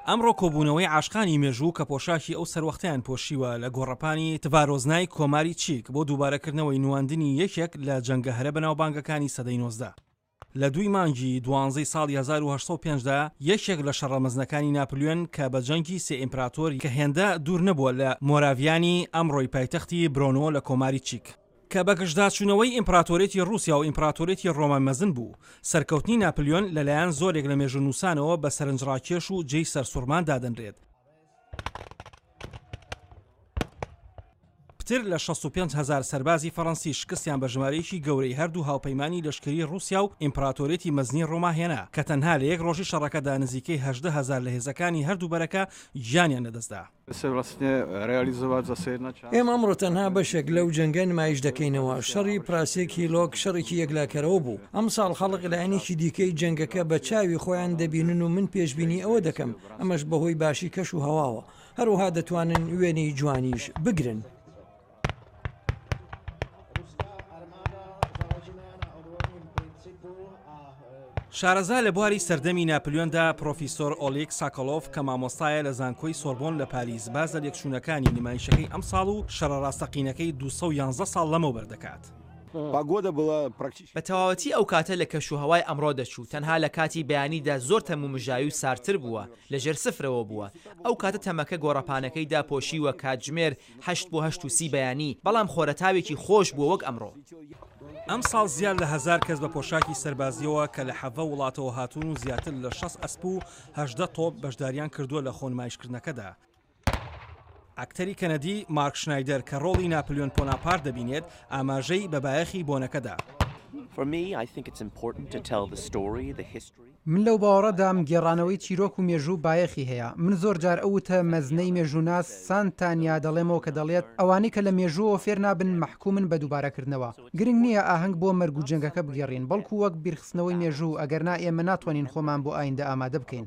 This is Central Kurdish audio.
ئەمڕۆ کۆبوونەوەی عاشقانی مێژوو کە پۆشاکی ئەو سەروەختیان پۆشیوە لە گۆڕەپانی تڤارۆزنای کۆماری چیک بۆ دووبارەکردنەوەی نواندنی یەکێک لە جەنگە هەرە بەناوبانگەکانی سەدەی 19. لە 2 مانگی 12 ساڵی 1805دا یەکێک لە شەڕەمەزنەکانی ناپلیۆن کە بە جەنگی سێ ئیمپراتۆر کە هێندە دوور نەبووە لە مۆراڤیانی ئەمڕۆی پایتەختی برۆنۆ لە کۆماری چیک کە بە گەشتداچوونەوەی ئیمپراتۆرێتی رووسیا و ئیمپراتۆرێتی ڕۆما مەزن بوو. سەرکەوتنی ناپلیۆن لەلایەن زۆرێک لە مێژونووسانەوە بە سەرنجڕاکێش و جێی سەرسوڕمان دادەنرێت. پتر لە 65,000 سەربازی فەڕەنسی شکستیان بە ژمارەیەکی گەورەی هەردوو هاوپەیمانی لەشکری رووسیا و ئیمپراتۆرێتی مەزنی ڕۆما هێنا کە تەنها لە یەک ڕۆژی شەڕەکەدا نزیکەی 18,000 لە هێزەکانی هەردوو بەرەکە گیانیان لەدەستدا. ئێمە ئەمڕۆ تەنها بەشێک لەو جەنگە نمایش دەکەینەوە. شەڕی پراسێکی لۆک شەڕێکی یەکلاکەرەوە بوو. ئەم ساڵ خەڵک لایەنێکی دیکەی جەنگەکە بە چاوی خۆیان دەبینن و من پێشبینی ئەوە دەکەم ئەمەش بەهۆی باشی کەش و هەواوە. هەروەها دەتوانن وێنەی جوانیش بگرن. شارەزا لە بواری سەردەمی ناپلیۆندا پرۆفیسۆر ئۆلیگ ساکۆلۆف کە مامۆستایە لە زانکۆی سۆربۆن لە پاریس باز لە یەکشوونەکانی نمایشەکەی ئەم ساڵ و شەڕەڕاستەقینەکەی 211 ساڵ لەمەوبەر دەکات. بە تەواوەتی ئەو کاتە لە کەشوهەوای ئەمڕۆ دەچوو تەنها لە کاتی بەیانیدا زۆر تەمومژاوی و سارتر بووە لەژێر سفرەوە بووە. ئەو کاتە تەمەکە گۆڕەپانەکەیدا پۆشیوە کاتژمێر 8 بۆ 8 و 30 بەیانی بەڵام خۆرەتاوێکی خۆش بووە وەک ئەمڕۆ. ئەم ساڵ زیاد لە 1000 کەس بە پۆشاکی سەربازیەوە کە لە 7 وڵاتەوە هاتوون و زیاتر لە 6 ئەسپ و 18 تۆپ بەشداریان کردووە لە خۆنمایشکردنەکەدا. ئاکتەری کەنەدی مارک شنایدەر کە ڕۆڵی ناپلیۆن بۆناپارت دەبینێت ئاماژەی بە بایەخی بۆنەکەدا. من لەو باوەڕەدام گێڕانەوەی چیرۆک و مێژوو بایەخی هەیە. من زۆر جار ئەوتە مەزنەی مێژووناس سانتانیا دەڵێمەوە کە دەڵێت ئەوانەی کە لە مێژووەوە فێر نابن مەحکومن بە دووبارەکردنەوە. گرنگ نییە ئاهەنگ بۆ مەرگ و جەنگەکە بگێڕین بەڵکو وەک بیرخستنەوەی مێژوو ئەگەرنا ئێمە ناتوانین خۆمان بۆ ئایندە ئامادە بکەین.